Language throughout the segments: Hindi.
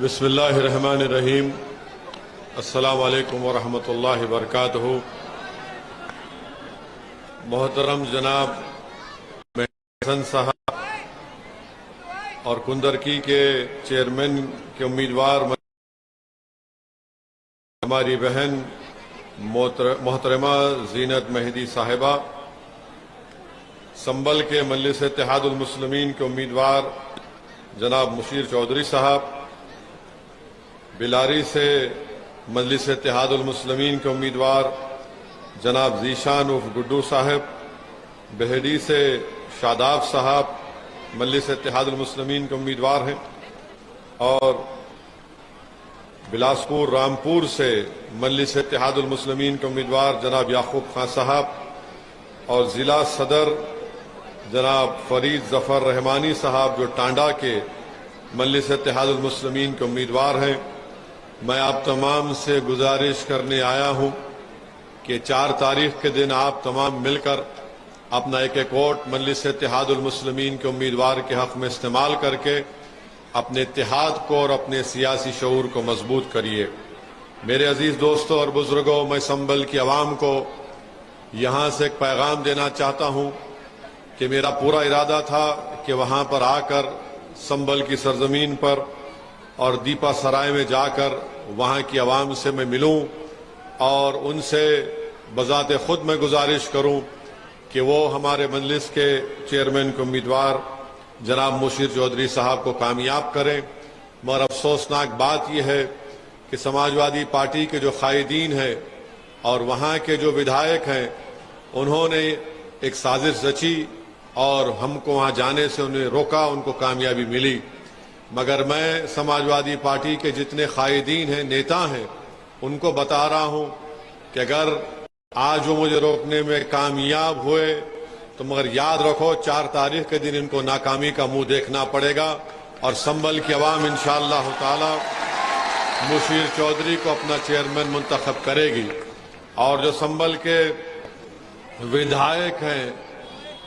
बिस्मिल्लाहिर्रहमानिर्रहीम। अस्सलामु अलैकुम वरहमतुल्लाहि वबरकातुहू। मोहतरम जनाब हसन साहब और कुंदरकी के चेयरमैन के उम्मीदवार हमारी बहन मोहतरमा ज़ीनत मेहदी साहिबा, संबल के मजलिस इत्तेहादुल मुस्लिमीन के उम्मीदवार जनाब मुशीर चौधरी साहब, बिलारी से मजलिस इत्तेहादुल मुस्लिमीन के उम्मीदवार जनाब जीशान उर्फ गुड्डू साहब, बेहडी से शादाब साहब मजलिस इत्तेहादुल मुस्लिमीन के उम्मीदवार हैं, और बिलासपुर रामपुर से मजलिस इत्तेहादुल मुस्लिमीन के उम्मीदवार जनाब याकूब खान साहब, और जिला सदर जनाब फरीद जफर रहमानी साहब जो टांडा के मजलिस इत्तेहादुल मुस्लिमीन के उम्मीदवार हैं। मैं आप तमाम से गुजारिश करने आया हूं कि 4 तारीख के दिन आप तमाम मिलकर अपना एक वोट मजलिस इत्तेहादुल मुस्लिमीन के उम्मीदवार के हक में इस्तेमाल करके अपने इत्तेहाद को और अपने सियासी शऊर को मजबूत करिए। मेरे अजीज दोस्तों और बुजुर्गों, मैं संबल की आवाम को यहां से एक पैगाम देना चाहता हूं कि मेरा पूरा इरादा था कि वहां पर आकर संबल की सरजमीन पर और दीपा सराय में जाकर वहां की आवाम से मैं मिलूं और उनसे बजाते खुद मैं गुजारिश करूं कि वो हमारे मजलिस के चेयरमैन के उम्मीदवार जनाब मुशीर चौधरी साहब को कामयाब करें। मगर अफसोसनाक बात यह है कि समाजवादी पार्टी के जो कायदीन हैं और वहां के जो विधायक हैं, उन्होंने एक साजिश रची और हमको वहां जाने से उन्हें रोका, उनको कामयाबी मिली। मगर मैं समाजवादी पार्टी के जितने कायदीन हैं, नेता हैं, उनको बता रहा हूं कि अगर आज वो मुझे रोकने में कामयाब हुए तो मगर याद रखो 4 तारीख के दिन इनको नाकामी का मुंह देखना पड़ेगा और संबल की आवाम इंशाअल्लाह ताला मुशीर चौधरी को अपना चेयरमैन मुंतखब करेगी। और जो संबल के विधायक हैं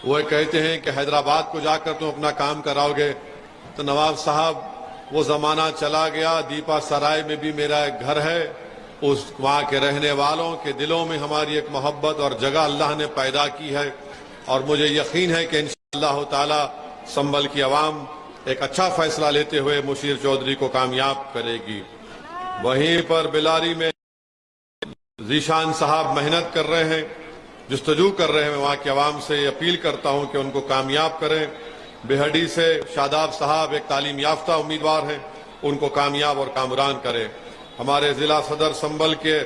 वो कहते हैं कि हैदराबाद को जाकर तुम अपना काम कराओगे, तो नवाब साहब वो जमाना चला गया। दीपा सराय में भी मेरा एक घर है, उस वहां के रहने वालों के दिलों में हमारी एक मोहब्बत और जगह अल्लाह ने पैदा की है, और मुझे यकीन है कि इंशाअल्लाह ताला संबल की आवाम एक अच्छा फैसला लेते हुए मुशीर चौधरी को कामयाब करेगी। वहीं पर बिलारी में जीशान साहब मेहनत कर रहे हैं, जुस्तजू कर रहे हैं। मैं वहां की आवाम से अपील करता हूं कि उनको कामयाब करें। बेहडी से शादाब साहब एक तालीम याफ्ता उम्मीदवार हैं, उनको कामयाब और कामरान करें। हमारे जिला सदर संबल के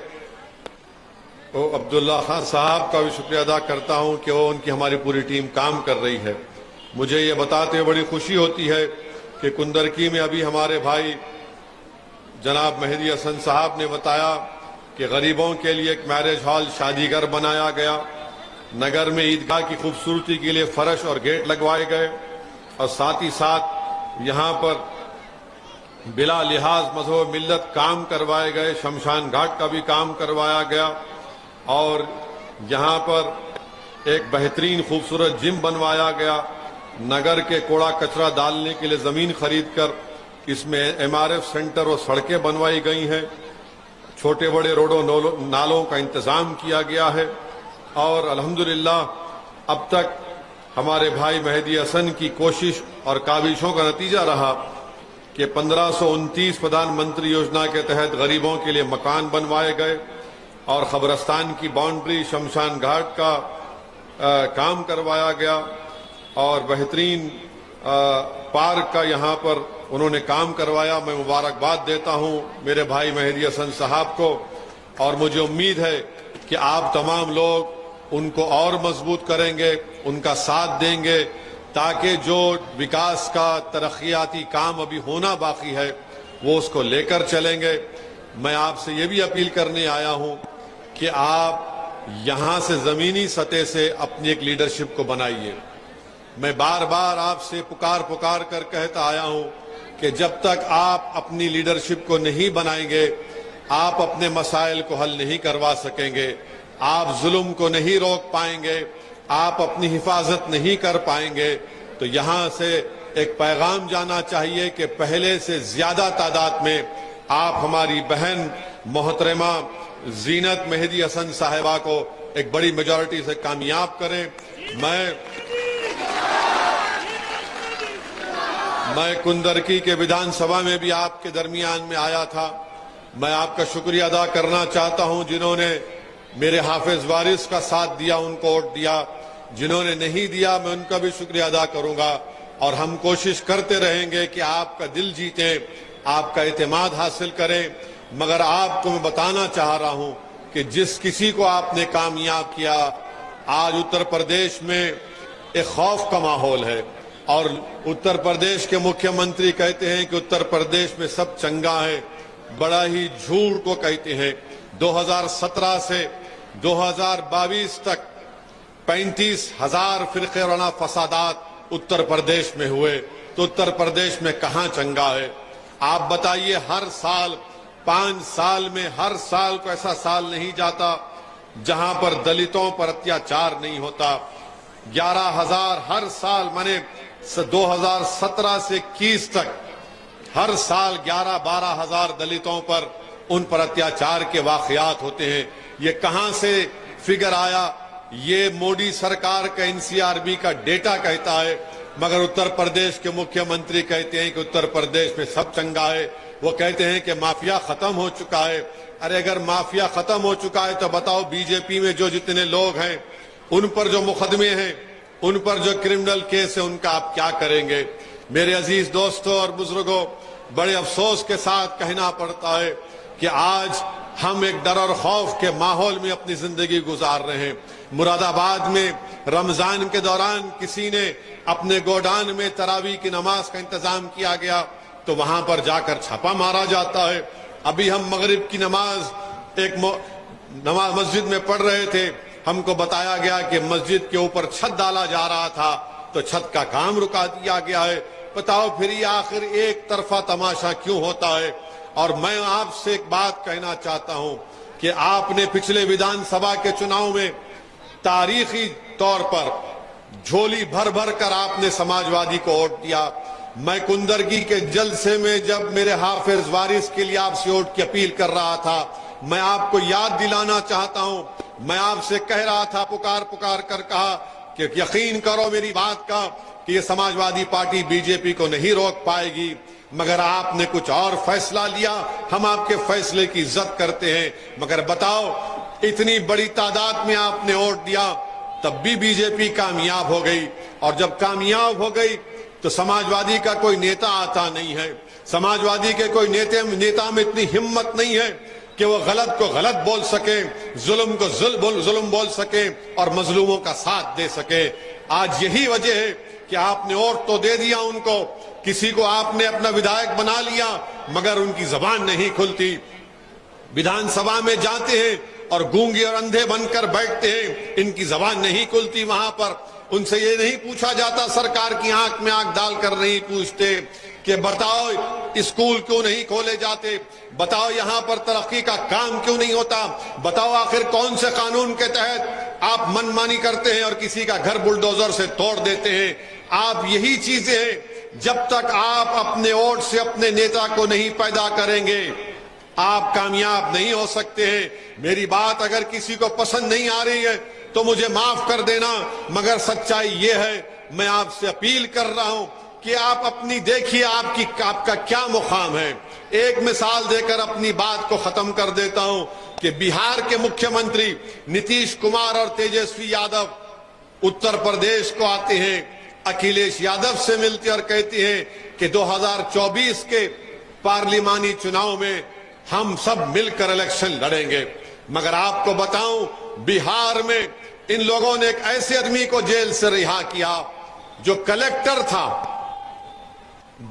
अब्दुल्ला खान साहब का भी शुक्रिया अदा करता हूं कि वो उनकी हमारी पूरी टीम काम कर रही है। मुझे ये बताते हुए बड़ी खुशी होती है कि कुंदरकी में अभी हमारे भाई जनाब मेहदी हसन साहब ने बताया कि गरीबों के लिए एक मैरिज हॉल शादीगर बनाया गया, नगर में ईदगाह की खूबसूरती के लिए फर्श और गेट लगवाए गए, और साथ ही साथ यहाँ पर बिला लिहाज मज़हब मिल्लत काम करवाए गए। शमशान घाट का भी काम करवाया गया, और यहाँ पर एक बेहतरीन खूबसूरत जिम बनवाया गया। नगर के कूड़ा कचरा डालने के लिए जमीन खरीद कर इसमें MRF सेंटर और सड़कें बनवाई गई हैं। छोटे बड़े रोडों नालों का इंतजाम किया गया है, और अल्हम्दुलिल्लाह अब तक हमारे भाई मेहदी हसन की कोशिश और काविशों का नतीजा रहा कि 1529 प्रधानमंत्री योजना के तहत गरीबों के लिए मकान बनवाए गए, और खबरस्तान की बाउंड्री, शमशान घाट का काम करवाया गया, और बेहतरीन पार्क का यहाँ पर उन्होंने काम करवाया। मैं मुबारकबाद देता हूँ मेरे भाई मेहदी हसन साहब को, और मुझे उम्मीद है कि आप तमाम लोग उनको और मजबूत करेंगे, उनका साथ देंगे, ताकि जो विकास का तरक्याती काम अभी होना बाकी है वो उसको लेकर चलेंगे। मैं आपसे ये भी अपील करने आया हूं कि आप यहां से जमीनी सतह से अपनी एक लीडरशिप को बनाइए। मैं बार बार आपसे पुकार कर कहता आया हूं कि जब तक आप अपनी लीडरशिप को नहीं बनाएंगे, आप अपने मसाइल को हल नहीं करवा सकेंगे, आप जुल्म को नहीं रोक पाएंगे, आप अपनी हिफाजत नहीं कर पाएंगे। तो यहां से एक पैगाम जाना चाहिए कि पहले से ज्यादा तादाद में आप हमारी बहन मोहतरमा जीनत मेहदी हसन साहिबा को एक बड़ी मेजॉरिटी से कामयाब करें। मैं कुंदरकी के विधानसभा में भी आपके दरमियान में आया था। मैं आपका शुक्रिया अदा करना चाहता हूं जिन्होंने मेरे हाफिज वारिस का साथ दिया, उनको वोट दिया। जिन्होंने नहीं दिया मैं उनका भी शुक्रिया अदा करूंगा और हम कोशिश करते रहेंगे कि आपका दिल जीतें, आपका एतमाद हासिल करें। मगर आपको मैं बताना चाह रहा हूं कि जिस किसी को आपने कामयाब किया, आज उत्तर प्रदेश में एक खौफ का माहौल है और उत्तर प्रदेश के मुख्यमंत्री कहते हैं कि उत्तर प्रदेश में सब चंगा है। बड़ा ही झूठ को कहते हैं। 2017 से 2022 तक 35,000 फिरके वाराना फसादात उत्तर प्रदेश में हुए, तो उत्तर प्रदेश में कहां चंगा है? आप बताइए, हर साल 5 साल में हर साल को ऐसा साल नहीं जाता जहां पर दलितों पर अत्याचार नहीं होता। 11,000 हर साल, माने 2017 से 21 तक हर साल 11-12 हजार दलितों पर उन पर अत्याचार के वाकयात होते हैं। ये कहां से फिगर आया? ये मोदी सरकार का एनसीआरबी का डेटा कहता है। मगर उत्तर प्रदेश के मुख्यमंत्री कहते हैं कि उत्तर प्रदेश में सब चंगा है। वो कहते हैं कि माफिया खत्म हो चुका है। अरे अगर माफिया खत्म हो चुका है तो बताओ, बीजेपी में जो जितने लोग हैं उन पर जो मुकदमे हैं, उन पर जो क्रिमिनल केस है, उनका आप क्या करेंगे? मेरे अजीज दोस्तों और बुजुर्गों, बड़े अफसोस के साथ कहना पड़ता है कि आज हम एक डर और खौफ के माहौल में अपनी जिंदगी गुजार रहे हैं। मुरादाबाद में रमजान के दौरान किसी ने अपने गोडान में तरावी की नमाज का इंतजाम किया गया तो वहां पर जाकर छापा मारा जाता है। अभी हम मगरिब की नमाज एक नमाज मस्जिद में पढ़ रहे थे, हमको बताया गया कि मस्जिद के ऊपर छत डाला जा रहा था तो छत का काम रुका दिया गया है। बताओ फिर ये आखिर एक तरफा तमाशा क्यों होता है? और मैं आपसे एक बात कहना चाहता हूं कि आपने पिछले विधानसभा के चुनाव में तारीखी तौर पर झोली भर भर कर आपने समाजवादी को वोट दिया। मैं कुंदरगी के जलसे में जब मेरे हाफिज वारिस के लिए आपसे वोट की अपील कर रहा था, मैं आपको याद दिलाना चाहता हूं, मैं आपसे कह रहा था, पुकार पुकार कर कहा कि यकीन करो मेरी बात का कि ये समाजवादी पार्टी बीजेपी को नहीं रोक पाएगी। मगर आपने कुछ और फैसला लिया। हम आपके फैसले की इज्जत करते हैं, मगर बताओ, इतनी बड़ी तादाद में आपने वोट दिया तब भी बीजेपी कामयाब हो गई। और जब कामयाब हो गई तो समाजवादी का कोई नेता आता नहीं है। समाजवादी के कोई नेता में इतनी हिम्मत नहीं है कि वो गलत को गलत बोल सके, जुल्म को जुल्म बोल सके और मजलूमों का साथ दे सके। आज यही वजह है कि आपने वोट तो दे दिया उनको, किसी को आपने अपना विधायक बना लिया, मगर उनकी जबान नहीं खुलती। विधानसभा में जाते हैं और गूंगे और अंधे बनकर बैठते हैं, इनकी जबान नहीं खुलती। वहां पर उनसे ये नहीं पूछा जाता, सरकार की आंख में आंख डालकर नहीं पूछते कि बताओ स्कूल क्यों नहीं खोले जाते, बताओ यहां पर तरक्की का काम क्यों नहीं होता, बताओ आखिर कौन से कानून के तहत आप मनमानी करते हैं और किसी का घर बुलडोजर से तोड़ देते हैं। आप यही चीजें हैं, जब तक आप अपने वोट से अपने नेता को नहीं पैदा करेंगे आप कामयाब नहीं हो सकते हैं। मेरी बात अगर किसी को पसंद नहीं आ रही है तो मुझे माफ कर देना, मगर सच्चाई ये है, मैं आपसे अपील कर रहा हूं कि आप अपनी देखिए आपका क्या मुकाम है। एक मिसाल देकर अपनी बात को खत्म कर देता हूं कि बिहार के मुख्यमंत्री नीतीश कुमार और तेजस्वी यादव उत्तर प्रदेश को आते हैं, अखिलेश यादव से मिलते और कहते हैं कि 2024 के पार्लिमानी चुनाव में हम सब मिलकर इलेक्शन लड़ेंगे। मगर आपको बताऊं, बिहार में इन लोगों ने एक ऐसे आदमी को जेल से रिहा किया जो कलेक्टर था,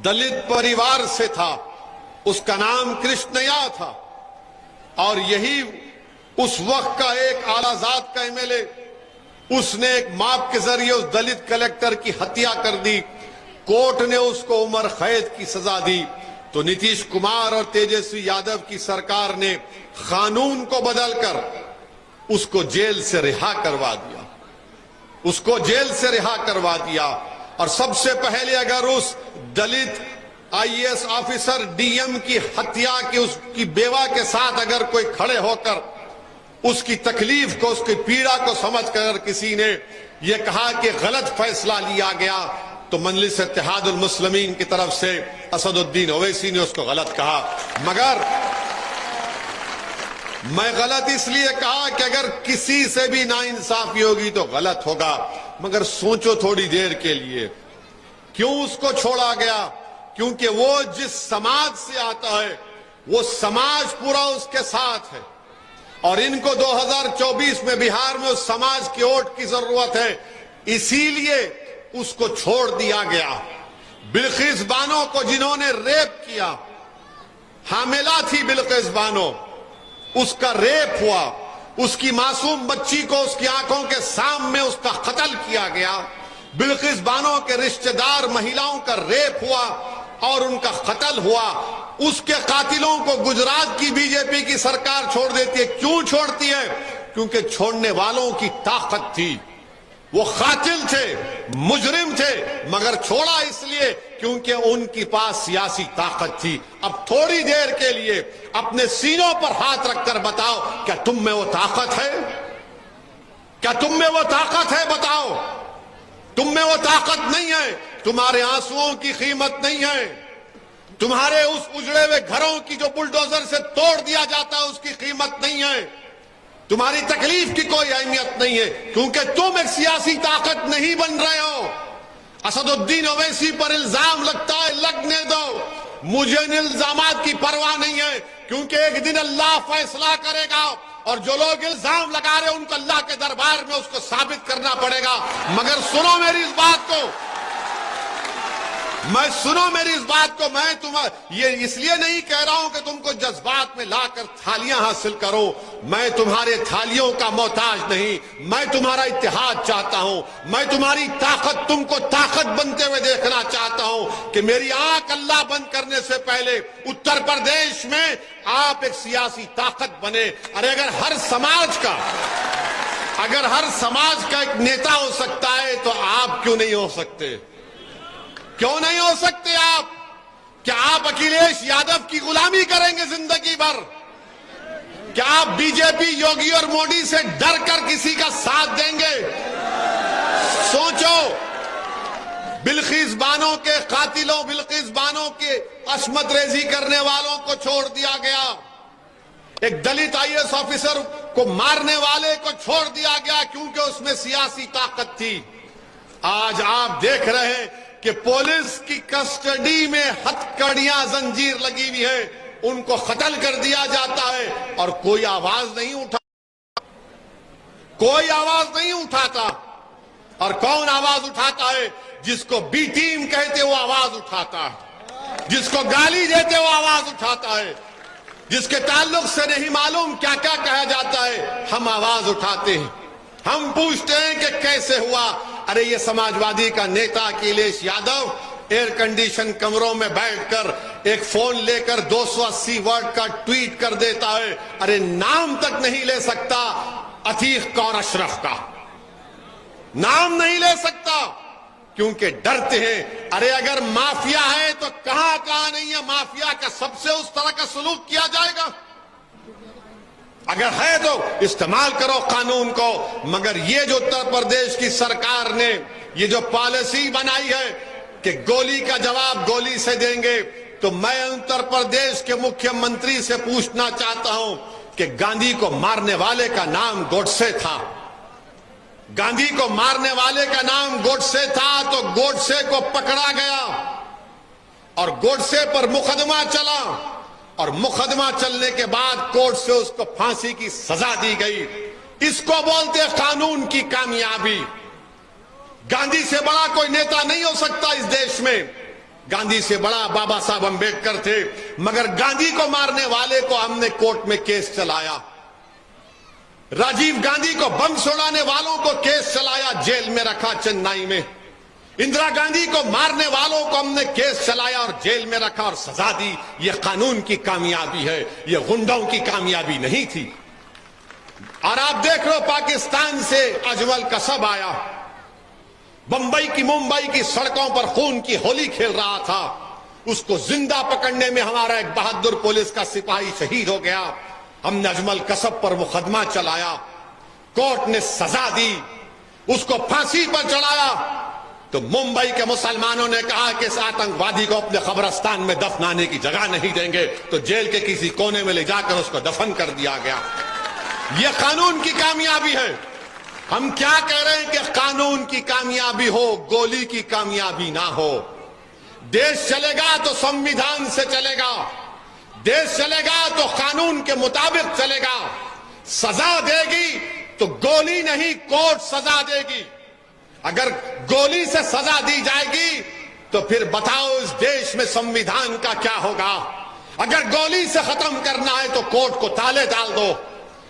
दलित परिवार से था, उसका नाम कृष्णया था, और यही उस वक्त का एक आलाजात का एमएलए, उसने एक माप के जरिए उस दलित कलेक्टर की हत्या कर दी। कोर्ट ने उसको उम्र कैद की सजा दी तो नीतीश कुमार और तेजस्वी यादव की सरकार ने कानून को बदलकर उसको जेल से रिहा करवा दिया, उसको जेल से रिहा करवा दिया। और सबसे पहले अगर उस दलित आईएएस ऑफिसर डीएम की हत्या की उसकी बेवा के साथ अगर कोई खड़े होकर उसकी तकलीफ को, उसकी पीड़ा को समझकर किसी ने यह कहा कि गलत फैसला लिया गया, तो मजलिस इत्तेहादुल मुस्लिमीन की तरफ से असदुद्दीन ओवैसी ने उसको गलत कहा। मगर मैं गलत इसलिए कहा कि अगर किसी से भी नाइंसाफी होगी तो गलत होगा, मगर सोचो थोड़ी देर के लिए क्यों उसको छोड़ा गया? क्योंकि वो जिस समाज से आता है वो समाज पूरा उसके साथ है और इनको 2024 में बिहार में उस समाज की वोट की जरूरत है, इसीलिए उसको छोड़ दिया गया। बिल्किस बानो को जिन्होंने रेप किया, हामिला थी बिल्किस बानो, उसका रेप हुआ, उसकी मासूम बच्ची को उसकी आंखों के सामने उसका कत्ल किया गया। बिल्किस बानो के रिश्तेदार महिलाओं का रेप हुआ और उनका कत्ल हुआ। उसके कातिलों को गुजरात की बीजेपी की सरकार छोड़ देती है। क्यों छोड़ती है? क्योंकि छोड़ने वालों की ताकत थी। वो कातिल थे, मुजरिम थे, मगर छोड़ा इसलिए क्योंकि उनके पास सियासी ताकत थी। अब थोड़ी देर के लिए अपने सीनों पर हाथ रखकर बताओ, क्या तुम में वो ताकत है? क्या तुम में वो ताकत है? बताओ। तुम में वो ताकत नहीं है। तुम्हारे आंसुओं की कीमत नहीं है। तुम्हारे उस उजड़े हुए घरों की जो बुलडोजर से तोड़ दिया जाता है उसकी कीमत नहीं है। तुम्हारी तकलीफ की कोई अहमियत नहीं है, क्योंकि तुम एक सियासी ताकत नहीं बन रहे हो। असदुद्दीन ओवैसी पर इल्जाम लगता है, लगने दो। मुझे इन इल्जामात की परवाह नहीं है, क्योंकि एक दिन अल्लाह फैसला करेगा और जो लोग इल्जाम लगा रहे हैं उनको अल्लाह के दरबार में उसको साबित करना पड़ेगा। मगर सुनो मेरी इस बात को, मैं तुम्हें ये इसलिए नहीं कह रहा हूं कि तुमको जज्बात में लाकर थालियां हासिल करो। मैं तुम्हारे थालियों का मोहताज नहीं, मैं तुम्हारा इत्तेहाद चाहता हूं। मैं तुम्हारी ताकत, तुमको ताकत बनते हुए देखना चाहता हूं कि मेरी आंख अल्लाह बंद करने से पहले उत्तर प्रदेश में आप एक सियासी ताकत बने। अरे अगर हर समाज का एक नेता हो सकता है तो आप क्यों नहीं हो सकते? क्यों नहीं हो सकते आप? क्या आप अखिलेश यादव की गुलामी करेंगे जिंदगी भर? क्या आप बीजेपी, योगी और मोदी से डर कर किसी का साथ देंगे? सोचो। बिल्किस बानो के कातिलों, बिल्किस बानो के असमत रेजी करने वालों को छोड़ दिया गया। एक दलित आईएएस ऑफिसर को मारने वाले को छोड़ दिया गया क्योंकि उसमें सियासी ताकत थी। आज आप देख रहे हैं कि पुलिस की कस्टडी में हथकड़ियां, जंजीर लगी हुई है, उनको कत्ल कर दिया जाता है और कोई आवाज नहीं उठाता। और कौन आवाज उठाता है? जिसको बी टीम कहते वो आवाज उठाता है, जिसको गाली देते वो आवाज उठाता है, जिसके ताल्लुक से नहीं मालूम क्या क्या कहा जाता है, हम आवाज उठाते हैं। हम पूछते हैं कि कैसे हुआ? अरे ये समाजवादी का नेता अखिलेश यादव एयर कंडीशन कमरों में बैठकर एक फोन लेकर 280 वर्ड का ट्वीट कर देता है। अरे नाम तक नहीं ले सकता अतीक कौर अशरफ का, नाम नहीं ले सकता क्योंकि डरते हैं। अरे अगर माफिया है तो कहां नहीं है माफिया का? सबसे उस तरह का सलूक किया जाएगा? अगर है तो इस्तेमाल करो कानून को। मगर ये जो उत्तर प्रदेश की सरकार ने ये जो पॉलिसी बनाई है कि गोली का जवाब गोली से देंगे, तो मैं उत्तर प्रदेश के मुख्यमंत्री से पूछना चाहता हूं कि गांधी को मारने वाले का नाम गोडसे था। गांधी को मारने वाले का नाम गोडसे था, तो गोडसे को पकड़ा गया और गोडसे पर मुकदमा चला और मुकदमा चलने के बाद कोर्ट से उसको फांसी की सजा दी गई। इसको बोलते हैं कानून की कामयाबी। गांधी से बड़ा कोई नेता नहीं हो सकता इस देश में। गांधी से बड़ा बाबा साहब अंबेडकर थे, मगर गांधी को मारने वाले को हमने कोर्ट में केस चलाया। राजीव गांधी को बम सुड़ाने वालों को केस चलाया, जेल में रखा चेन्नई में। इंदिरा गांधी को मारने वालों को हमने केस चलाया और जेल में रखा और सजा दी। यह कानून की कामयाबी है, यह गुंडों की कामयाबी नहीं थी। और आप देख लो पाकिस्तान से अजमल कसब आया, बंबई की मुंबई की सड़कों पर खून की होली खेल रहा था, उसको जिंदा पकड़ने में हमारा एक बहादुर पुलिस का सिपाही शहीद हो गया। हमने अजमल कसब पर मुकदमा चलाया, कोर्ट ने सजा दी, उसको फांसी पर चढ़ाया। तो मुंबई के मुसलमानों ने कहा कि इस आतंकवादी को अपने कब्रिस्तान में दफनाने की जगह नहीं देंगे, तो जेल के किसी कोने में ले जाकर उसको दफन कर दिया गया। यह कानून की कामयाबी है। हम क्या कह रहे हैं कि कानून की कामयाबी हो, गोली की कामयाबी ना हो। देश चलेगा तो संविधान से चलेगा, देश चलेगा तो कानून के मुताबिक चलेगा। सजा देगी तो गोली नहीं, कोर्ट सजा देगी। अगर गोली से सजा दी जाएगी तो फिर बताओ इस देश में संविधान का क्या होगा। अगर गोली से खत्म करना है तो कोर्ट को ताले डाल दो,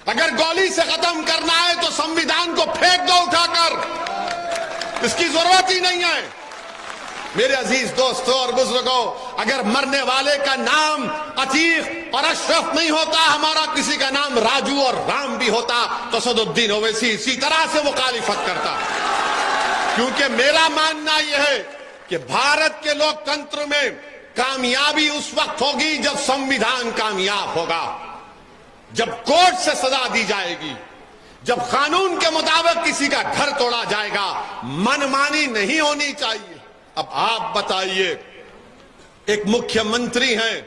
अगर गोली से खत्म करना है तो संविधान को फेंक दो उठाकर, इसकी जरूरत ही नहीं है। मेरे अजीज दोस्तों और बुजुर्गों, अगर मरने वाले का नाम अतीक और अशरफ नहीं होता, हमारा किसी का नाम राजू और राम भी होता, तो सदुद्दीन ओवैसी इसी तरह से मुखालिफत करता। क्योंकि मेरा मानना यह है कि भारत के लोकतंत्र में कामयाबी उस वक्त होगी जब संविधान कामयाब होगा, जब कोर्ट से सजा दी जाएगी, जब कानून के मुताबिक किसी का घर तोड़ा जाएगा। मनमानी नहीं होनी चाहिए। अब आप बताइए, एक मुख्यमंत्री हैं,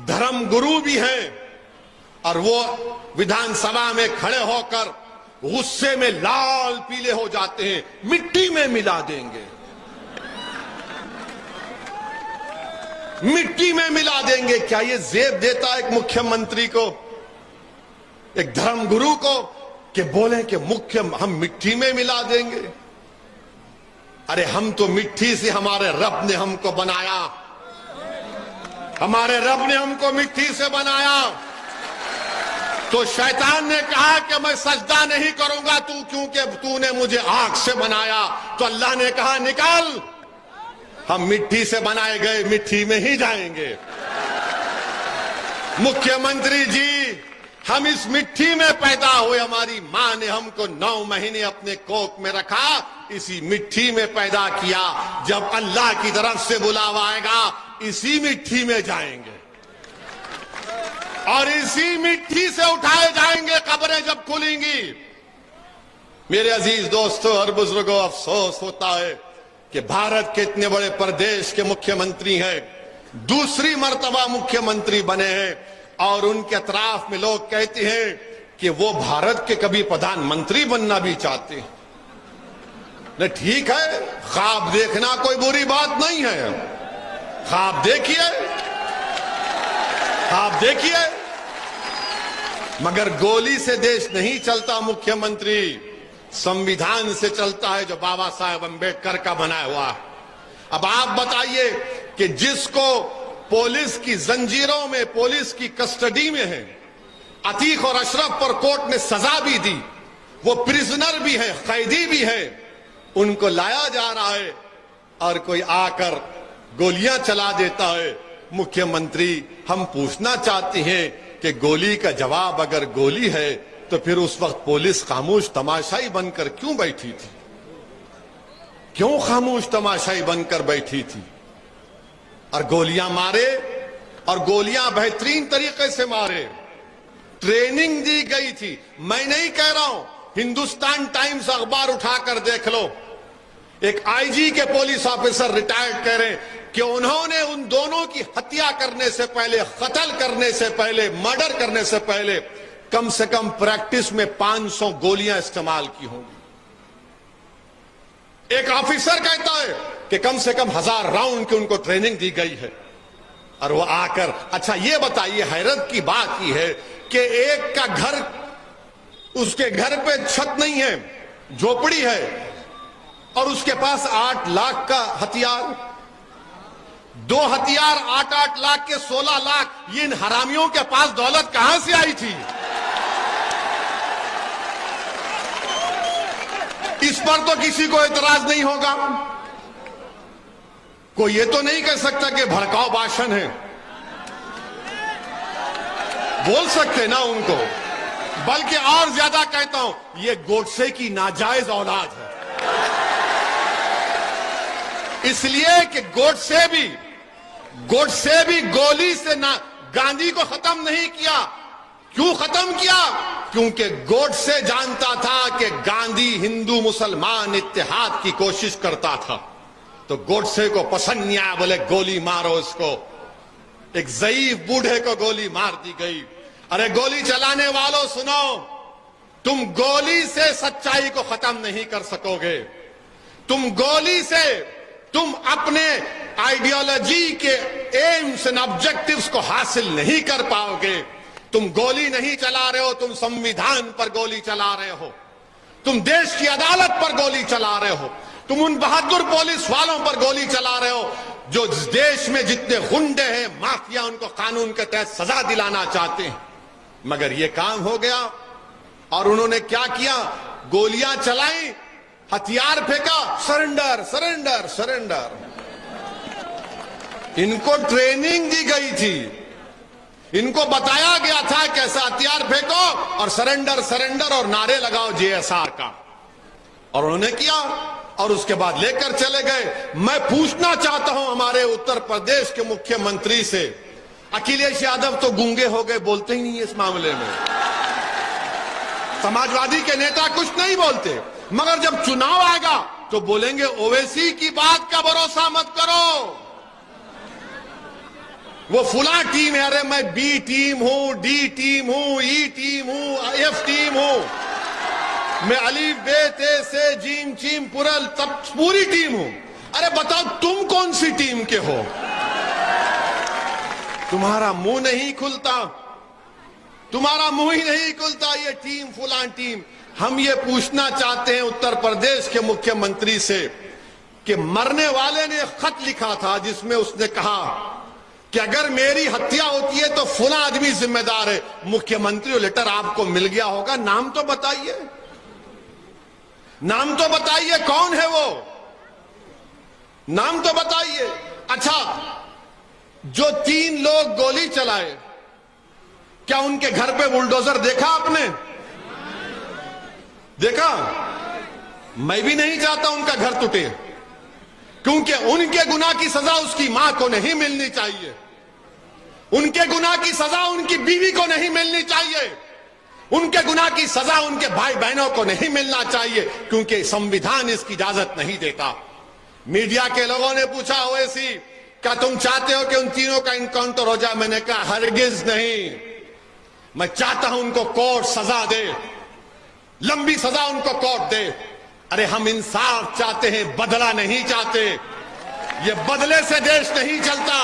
धर्मगुरु भी हैं, और वो विधानसभा में खड़े होकर गुस्से में लाल पीले हो जाते हैं, मिट्टी में मिला देंगे, मिट्टी में मिला देंगे। क्या ये जेब देता है एक मुख्यमंत्री को, एक धर्मगुरु को, कि बोले कि हम मिट्टी में मिला देंगे? अरे हम तो मिट्टी से, हमारे रब ने हमको बनाया, हमारे रब ने हमको मिट्टी से बनाया। तो शैतान ने कहा कि मैं सजदा नहीं करूंगा तू, क्योंकि तूने मुझे आंख से बनाया। तो अल्लाह ने कहा निकाल, हम मिट्टी से बनाए गए मिट्टी में ही जाएंगे। मुख्यमंत्री जी, हम इस मिट्टी में पैदा हुए, हमारी मां ने हमको 9 महीने अपने कोख में रखा, इसी मिट्टी में पैदा किया। जब अल्लाह की तरफ से बुलावा आएगा, इसी मिट्टी में जाएंगे और इसी मिट्टी से उठाए जाएंगे कब्रें जब खुलेंगी। मेरे अजीज दोस्तों और बुजुर्गों, अफसोस होता है कि भारत के इतने बड़े प्रदेश के मुख्यमंत्री हैं, दूसरी मर्तबा मुख्यमंत्री बने हैं, और उनके अतराफ में लोग कहते हैं कि वो भारत के कभी प्रधानमंत्री बनना भी चाहते हैं। नहीं, ठीक है, ख्वाब देखना कोई बुरी बात नहीं है, ख्वाब देखिए, ख्वाब देखिए, मगर गोली से देश नहीं चलता। मुख्यमंत्री संविधान से चलता है, जो बाबा साहेब अंबेडकर का बनाया हुआ। अब आप बताइए कि जिसको पुलिस की जंजीरों में, पुलिस की कस्टडी में है, अतीक और अशरफ पर कोर्ट ने सजा भी दी, वो प्रिजनर भी है, कैदी भी है, उनको लाया जा रहा है और कोई आकर गोलियां चला देता है। मुख्यमंत्री, हम पूछना चाहते हैं कि गोली का जवाब अगर गोली है तो फिर उस वक्त पुलिस खामोश तमाशाई बनकर क्यों बैठी थी? क्यों खामोश तमाशाई बनकर बैठी थी? और गोलियां मारे, और गोलियां बेहतरीन तरीके से मारे, ट्रेनिंग दी गई थी। मैं नहीं कह रहा हूं, हिंदुस्तान टाइम्स अखबार उठाकर देख लो, एक आईजी के पुलिस ऑफिसर रिटायर्ड कह रहे हैं कि उन्होंने उन दोनों की हत्या करने से पहले, कत्ल करने से पहले, मर्डर करने से पहले कम से कम प्रैक्टिस में 500 गोलियां इस्तेमाल की होंगी। एक ऑफिसर कहता है कि कम से कम 1000 राउंड की उनको ट्रेनिंग दी गई है। और वो आकर, अच्छा ये बताइए, हैरत की बात यह है कि एक का घर, उसके घर पे छत नहीं है, झोपड़ी है, और उसके पास 8 लाख का हथियार, 2 हथियार 8-8 लाख के 16 लाख। ये इन हरामियों के पास दौलत कहां से आई थी? इस पर तो किसी को एतराज नहीं होगा। कोई ये तो नहीं कह सकता कि भड़काऊ भाषण है, बोल सकते ना उनको, बल्कि और ज्यादा कहता हूं, ये गोडसे की नाजायज औलाद है। इसलिए कि गोडसे भी गोली से ना गांधी को खत्म नहीं किया। क्यों खत्म किया? क्योंकि गोडसे जानता था कि गांधी हिंदू मुसलमान इत्तेहाद की कोशिश करता था। तो गोडसे को पसंद नहीं आया, बोले गोली मारो इसको। एक ज़ईफ बूढ़े को गोली मार दी गई। अरे गोली चलाने वालों सुनो, तुम गोली से सच्चाई को खत्म नहीं कर सकोगे। तुम गोली से तुम अपने आइडियोलॉजी के एम्स एंड ऑब्जेक्टिव्स को हासिल नहीं कर पाओगे। तुम गोली नहीं चला रहे हो, तुम संविधान पर गोली चला रहे हो, तुम देश की अदालत पर गोली चला रहे हो, तुम उन बहादुर पुलिस वालों पर गोली चला रहे हो जो देश में जितने गुंडे हैं, माफिया, उनको कानून के तहत सजा दिलाना चाहते हैं। मगर ये काम हो गया और उन्होंने क्या किया? गोलियां चलाई, हथियार फेंका, सरेंडर सरेंडर सरेंडर। इनको ट्रेनिंग दी गई थी, इनको बताया गया था कैसा हथियार फेंको और सरेंडर सरेंडर और नारे लगाओ जेएसआर का, और उन्होंने किया और उसके बाद लेकर चले गए। मैं पूछना चाहता हूं हमारे उत्तर प्रदेश के मुख्यमंत्री से, अखिलेश यादव तो गूंगे हो गए, बोलते ही नहीं इस मामले में। समाजवादी के नेता कुछ नहीं बोलते, मगर जब चुनाव आएगा तो बोलेंगे ओवैसी की बात का भरोसा मत करो, वो फुला टीम है। अरे मैं बी टीम हूं, डी टीम हूं, ई टीम हूं, एफ टीम हूं, मैं अलीफ बे ते से जीम चीम पुरल तब पूरी टीम हूं। अरे बताओ तुम कौन सी टीम के हो? तुम्हारा मुंह नहीं खुलता, तुम्हारा मुंह ही नहीं खुलता। ये टीम फुलान टीम। हम ये पूछना चाहते हैं उत्तर प्रदेश के मुख्यमंत्री से कि मरने वाले ने खत लिखा था जिसमें उसने कहा कि अगर मेरी हत्या होती है तो फुला आदमी जिम्मेदार है। मुख्यमंत्री लेटर आपको मिल गया होगा, नाम तो बताइए, नाम तो बताइए, कौन है वो? नाम तो बताइए। अच्छा, जो 3 लोग गोली चलाए, क्या उनके घर पे बुलडोजर देखा आपने? देखा? मैं भी नहीं चाहता उनका घर टूटे, क्योंकि उनके गुनाह की सजा उसकी मां को नहीं मिलनी चाहिए, उनके गुनाह की सजा उनकी बीवी को नहीं मिलनी चाहिए, उनके गुनाह की सजा उनके भाई बहनों को नहीं मिलना चाहिए, क्योंकि संविधान इसकी इजाजत नहीं देता। मीडिया के लोगों ने पूछा ओवैसी, क्या तुम चाहते हो कि उन तीनों का इनकाउंटर हो जाए? मैंने कहा हरगिज नहीं। मैं चाहता हूं उनको कोर्ट सजा दे, लंबी सजा उनको कोर्ट दे। अरे हम इंसाफ चाहते हैं, बदला नहीं चाहते। ये बदले से देश नहीं चलता,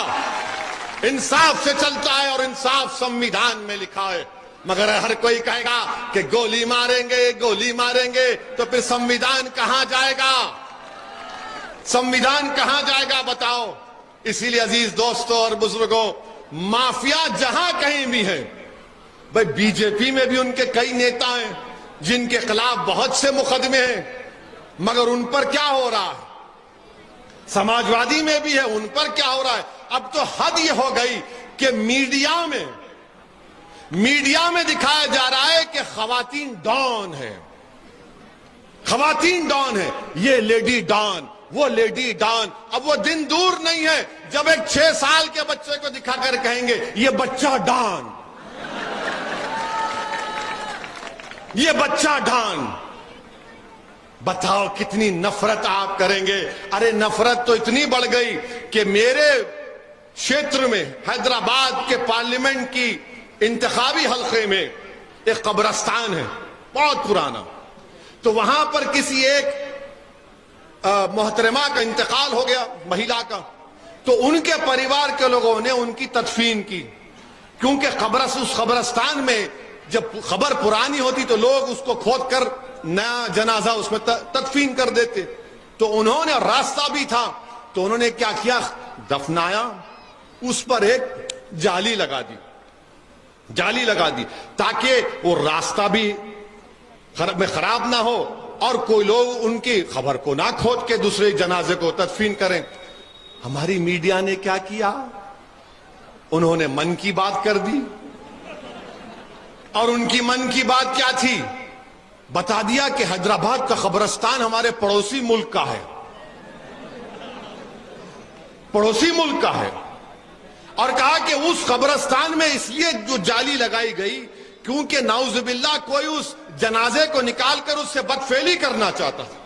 इंसाफ से चलता है, और इंसाफ संविधान में लिखा है। मगर हर कोई कहेगा कि गोली मारेंगे, गोली मारेंगे, तो फिर संविधान कहां जाएगा? संविधान कहां जाएगा बताओ? इसीलिए अजीज दोस्तों और बुजुर्गों, माफिया जहां कहीं भी है, भाई बीजेपी में भी उनके कई नेता हैं जिनके खिलाफ बहुत से मुकदमे हैं, मगर उन पर क्या हो रहा है? समाजवादी में भी है, उन पर क्या हो रहा है? अब तो हद ये हो गई कि मीडिया में दिखाया जा रहा है कि खवातीन डॉन है, खवातीन डॉन है, ये लेडी डॉन, वो लेडी डॉन। अब वो दिन दूर नहीं है जब एक 6 साल के बच्चे को दिखाकर कहेंगे ये बच्चा डॉन, ये बच्चा डॉन। बताओ कितनी नफरत आप करेंगे। अरे नफरत तो इतनी बढ़ गई कि मेरे क्षेत्र में हैदराबाद के पार्लियामेंट की इंतखाबी हल्के में एक कब्रिस्तान है बहुत पुराना, तो वहां पर किसी एक मोहतरमा का इंतकाल हो गया, महिला का, तो उनके परिवार के लोगों ने उनकी तदफीन की, क्योंकि उस कब्रिस्तान में जब खबर पुरानी होती तो लोग उसको खोद कर नया जनाजा उसमें तदफीन कर देते। तो उन्होंने, रास्ता भी था, तो उन्होंने क्या किया, दफनाया, उस पर एक जाली लगा दी, जाली लगा दी, ताकि वो रास्ता भी खराब ना हो और कोई लोग उनकी खबर को ना खोद के दूसरे जनाजे को तदफीन करें। हमारी मीडिया ने क्या किया, उन्होंने मन की बात कर दी, और उनकी मन की बात क्या थी, बता दिया कि हैदराबाद का कब्रिस्तान हमारे पड़ोसी मुल्क का है। पड़ोसी मुल्क का है, और कहा कि उस कब्रिस्तान में इसलिए जो जाली लगाई गई क्योंकि नाउजुबिल्लाह कोई उस जनाजे को निकालकर उससे बदफेली करना चाहता था।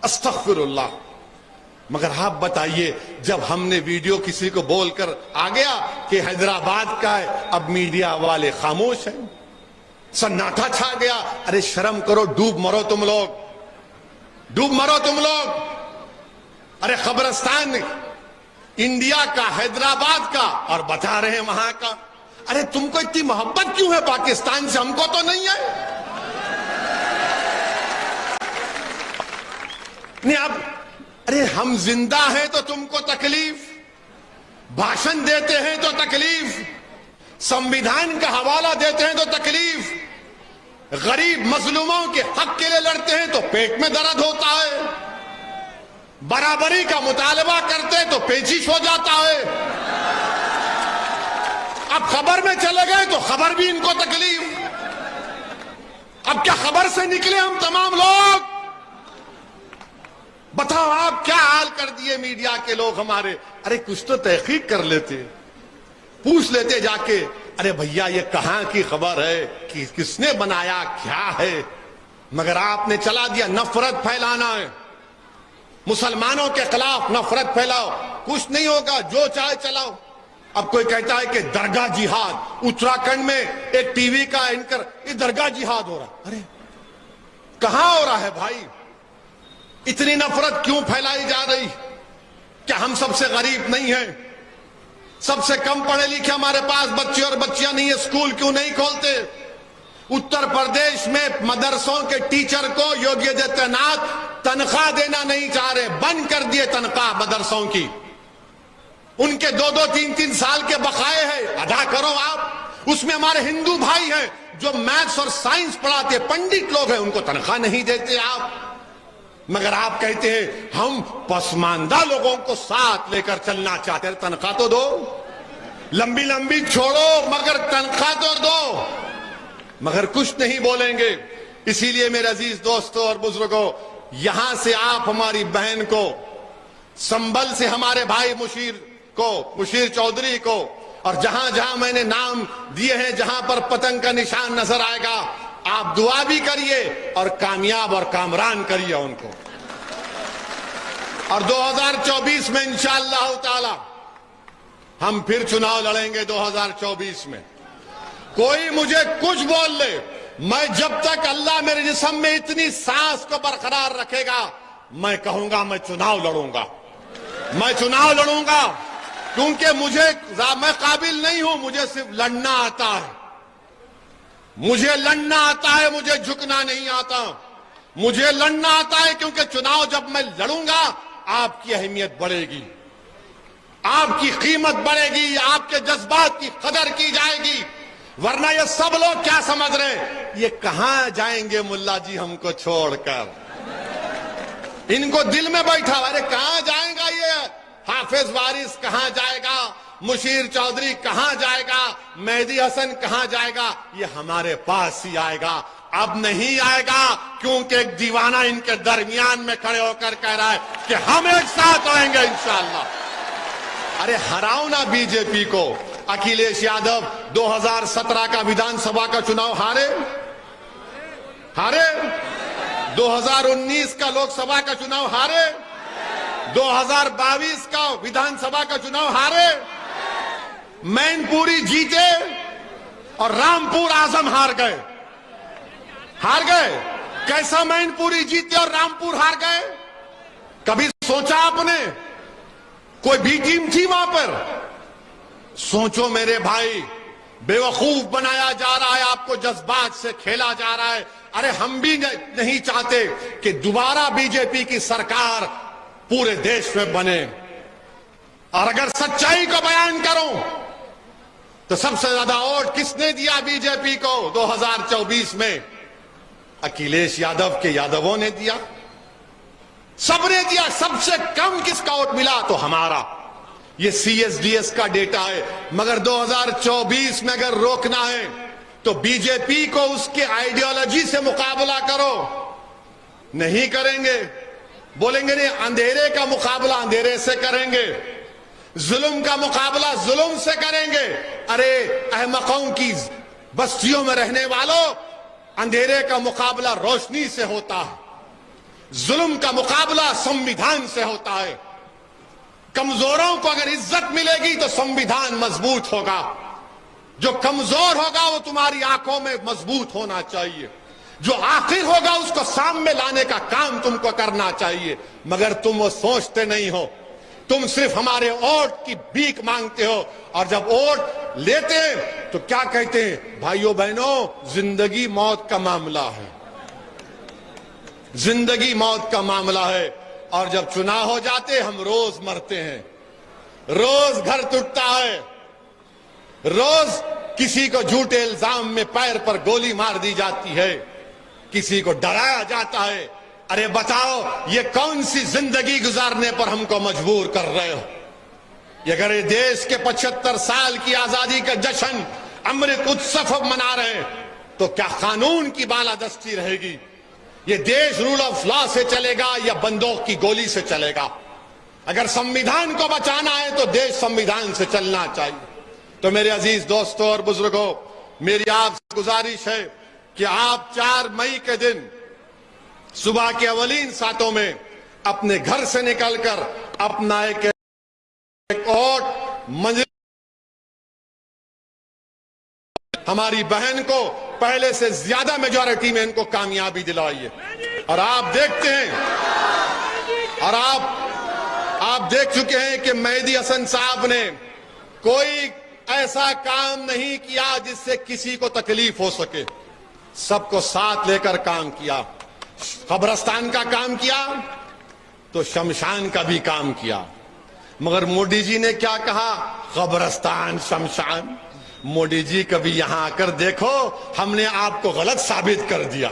अस्तगफिरुल्लाह। मगर आप बताइए, जब हमने वीडियो किसी को बोलकर आ गया कि हैदराबाद का है, अब मीडिया वाले खामोश हैं, सन्नाटा छा गया। अरे शर्म करो, डूब मरो तुम लोग, डूब मरो तुम लोग। अरे कब्रिस्तान इंडिया का, हैदराबाद का, और बता रहे हैं वहां का। अरे तुमको इतनी मोहब्बत क्यों है पाकिस्तान से, हमको तो नहीं है। नहीं आप, अरे हम जिंदा हैं तो तुमको तकलीफ, भाषण देते हैं तो तकलीफ, संविधान का हवाला देते हैं तो तकलीफ, गरीब मजलूमों के हक के लिए लड़ते हैं तो पेट में दर्द होता है, बराबरी का मुतालबा करते हैं तो पेचिश हो जाता है। अब खबर में चले गए तो खबर भी इनको तकलीफ। अब क्या खबर से निकले हम तमाम लोग? बताओ आप क्या हाल कर दिए मीडिया के लोग हमारे। अरे कुछ तो तहकीक कर लेते, पूछ लेते जाके, अरे भैया ये कहां की खबर है, कि किसने बनाया, क्या है। मगर आपने चला दिया नफरत फैलाना है, मुसलमानों के खिलाफ नफरत फैलाओ, कुछ नहीं होगा, जो चाहे चलाओ। अब कोई कहता है कि दरगाह जिहाद, उत्तराखंड में एक टीवी का एंकर, ये दरगाह जिहाद हो रहा। अरे कहां हो रहा है भाई? इतनी नफरत क्यों फैलाई जा रही? क्या हम सबसे गरीब नहीं हैं? सबसे कम पढ़े लिखे हमारे पास बच्चे और बच्चियां नहीं है, स्कूल क्यों नहीं खोलते? उत्तर प्रदेश में मदरसों के टीचर को योगी आदित्यनाथ तनख्वाह देना नहीं चाह रहे, बंद कर दिए तनख्वाह मदरसों की। उनके 2-2, 3-3 साल के बकाए हैं, अदा करो आप। उसमें हमारे हिंदू भाई हैं जो मैथ्स और साइंस पढ़ाते, पंडित लोग हैं, उनको तनख्वाह नहीं देते आप। मगर आप कहते हैं हम पसमानदा लोगों को साथ लेकर चलना चाहते हैं, तनख्वाह तो दो, लंबी लंबी छोड़ो मगर तनख्वाह तो दो। मगर कुछ नहीं बोलेंगे। इसीलिए मेरे अजीज दोस्तों और बुजुर्गों, यहां से आप हमारी बहन को, संभल से हमारे भाई मुशीर चौधरी को, और जहां जहां मैंने नाम दिए हैं, जहां पर पतंग का निशान नजर आएगा, आप दुआ भी करिए और कामयाब और कामरान करिए उनको। और 2024 में इंशाअल्लाह ताला हम फिर चुनाव लड़ेंगे। 2024 में कोई मुझे कुछ बोल ले, मैं जब तक अल्लाह मेरे जिस्म में इतनी सांस को बरकरार रखेगा, मैं कहूंगा मैं चुनाव लड़ूंगा, मैं चुनाव लड़ूंगा। क्योंकि मैं काबिल नहीं हूं, मुझे सिर्फ लड़ना आता है, मुझे लड़ना आता है, मुझे झुकना नहीं आता। मुझे लड़ना आता है क्योंकि चुनाव जब मैं लड़ूंगा आपकी अहमियत बढ़ेगी, आपकी कीमत बढ़ेगी, आपके जज्बात की कदर की जाएगी। वरना ये सब लोग क्या समझ रहे हैं, ये कहां जाएंगे मुल्ला जी हमको छोड़कर। इनको दिल में बैठा, अरे कहां जाएगा ये हाफिज वारिस, कहां जाएगा मुशीर चौधरी, कहां जाएगा मेहदी हसन, कहां जाएगा, ये हमारे पास ही आएगा। अब नहीं आएगा क्योंकि एक दीवाना इनके दरमियान में खड़े होकर कह रहा है कि हम एक साथ रहेंगे इंशाअल्लाह। अरे हराओ ना बीजेपी को। अखिलेश यादव 2017 का विधानसभा का चुनाव हारे, 2019 का लोकसभा का चुनाव हारे, 2022 का विधानसभा का चुनाव हारे, मैनपुरी जीते और रामपुर आजम हार गए। कैसा मैनपुरी जीते और रामपुर हार गए? कभी सोचा आपने? कोई बी टीम थी वहां पर? सोचो मेरे भाई, बेवकूफ बनाया जा रहा है, आपको जज्बात से खेला जा रहा है। अरे हम भी नहीं चाहते कि दोबारा बीजेपी की सरकार पूरे देश में बने। और अगर सच्चाई को बयान करूं तो सबसे ज्यादा वोट किसने दिया बीजेपी को 2024 में? अखिलेश यादव के यादवों ने दिया, सबने दिया। सबसे कम किसका वोट मिला? तो हमारा। ये CSDS का डेटा है। मगर 2024 में अगर रोकना है तो बीजेपी को उसके आइडियोलॉजी से मुकाबला करो। नहीं करेंगे, बोलेंगे नहीं, अंधेरे का मुकाबला अंधेरे से करेंगे। जुल्म का मुकाबला जुल्म से करेंगे। अरे अहमकों की बस्तियों में रहने वालों, अंधेरे का मुकाबला रोशनी से होता है, जुल्म का मुकाबला संविधान से होता है। कमजोरों को अगर इज्जत मिलेगी तो संविधान मजबूत होगा। जो कमजोर होगा वो तुम्हारी आंखों में मजबूत होना चाहिए। जो आखिर होगा उसको सामने लाने का काम तुमको करना चाहिए, मगर तुम वो सोचते नहीं हो। तुम सिर्फ हमारे वोट की भीख मांगते हो, और जब वोट लेते हैं तो क्या कहते हैं, भाइयों बहनों जिंदगी मौत का मामला है, जिंदगी मौत का मामला है। और जब चुनाव हो जाते हम रोज मरते हैं, रोज घर टूटता है, रोज किसी को झूठे इल्जाम में पैर पर गोली मार दी जाती है, किसी को डराया जाता है। अरे बताओ ये कौन सी जिंदगी गुजारने पर हमको मजबूर कर रहे हो? ये अगर ये देश के 75 साल की आजादी का जश्न अमृत उत्सव मना रहे हैं तो क्या कानून की बालादस्ती रहेगी? ये देश रूल ऑफ लॉ से चलेगा या बंदूक की गोली से चलेगा? अगर संविधान को बचाना है तो देश संविधान से चलना चाहिए। तो मेरे अजीज दोस्तों और बुजुर्गों, मेरी आपसे गुजारिश है कि आप 4 मई के दिन सुबह के अवलीन सातों में अपने घर से निकलकर अपना एक वोट मंजिल हमारी बहन को पहले से ज्यादा मेजॉरिटी में इनको कामयाबी दिलाइए। और आप देखते हैं, और आप देख चुके हैं कि मेहदी हसन साहब ने कोई ऐसा काम नहीं किया जिससे किसी को तकलीफ हो सके। सबको साथ लेकर काम किया। कब्रिस्तान का काम किया तो शमशान का भी काम किया। मगर मोदी जी ने क्या कहा, कब्रिस्तान शमशान। मोदी जी कभी यहां आकर देखो, हमने आपको गलत साबित कर दिया।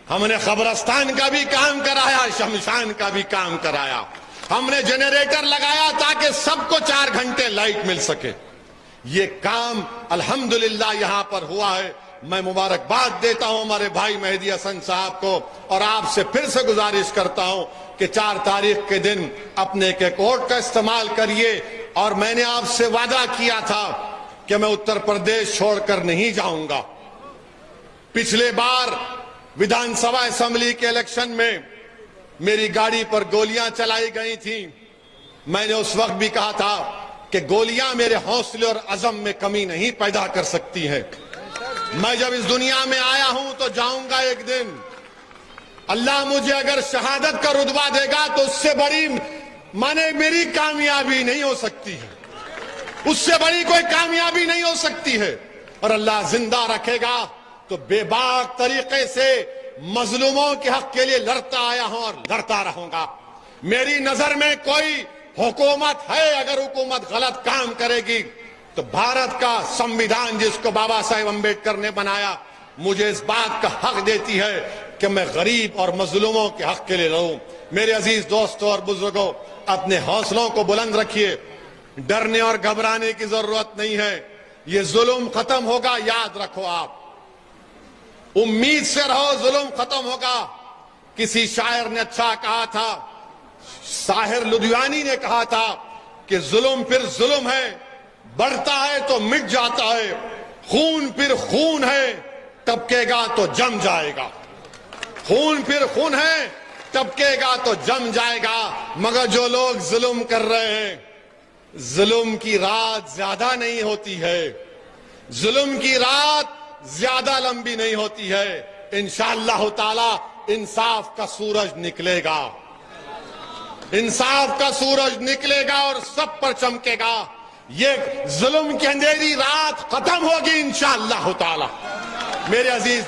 हमने कब्रिस्तान का भी काम कराया, शमशान का भी काम कराया। हमने जनरेटर लगाया ताकि सबको 4 घंटे लाइट मिल सके। ये काम अल्हम्दुलिल्लाह यहां पर हुआ है। मैं मुबारकबाद देता हूं हमारे भाई मेहदी हसन साहब को, और आपसे फिर से गुजारिश करता हूं कि 4 तारीख के दिन अपने एक वोट का इस्तेमाल करिए। और मैंने आपसे वादा किया था कि मैं उत्तर प्रदेश छोड़कर नहीं जाऊंगा। पिछले बार विधानसभा असेंबली के इलेक्शन में मेरी गाड़ी पर गोलियां चलाई गई थी। मैंने उस वक्त भी कहा था कि गोलियां मेरे हौसले और अज़म में कमी नहीं पैदा कर सकती हैं। मैं जब इस दुनिया में आया हूं तो जाऊंगा एक दिन। अल्लाह मुझे अगर शहादत का रुतबा देगा तो उससे बड़ी माने मेरी कामयाबी नहीं हो सकती है, उससे बड़ी कोई कामयाबी नहीं हो सकती है। और अल्लाह जिंदा रखेगा तो बेबाक तरीके से मजलूमों के हक के लिए लड़ता आया हूं और लड़ता रहूंगा। मेरी नजर में कोई हुकूमत है, अगर हुकूमत गलत काम करेगी तो भारत का संविधान जिसको बाबा साहेब अम्बेडकर ने बनाया मुझे इस बात का हक देती है कि मैं गरीब और मजलूमों के हक के लिए लड़ूं। मेरे अजीज दोस्तों और बुजुर्गों, अपने हौसलों को बुलंद रखिए। डरने और घबराने की जरूरत नहीं है। ये जुल्म खत्म होगा, याद रखो। आप उम्मीद से रहो, जुल्म खत्म होगा। किसी शायर ने अच्छा कहा था, साहिर लुधियानी ने कहा था कि जुल्म फिर जुल्म है, बढ़ता है तो मिट जाता है। खून फिर खून है, टपकेगा तो जम जाएगा। खून फिर खून है, टपकेगा तो जम जाएगा। मगर जो लोग जुल्म कर रहे हैं, जुल्म की रात ज्यादा नहीं होती है, जुल्म की रात ज्यादा लंबी नहीं होती है। इंशाअल्लाह ताला इंसाफ का सूरज निकलेगा, इंसाफ का सूरज निकलेगा और सब पर चमकेगा। ये जुल्म की अंधेरी रात खत्म होगी इंशाअल्लाह ताला। मेरे अजीज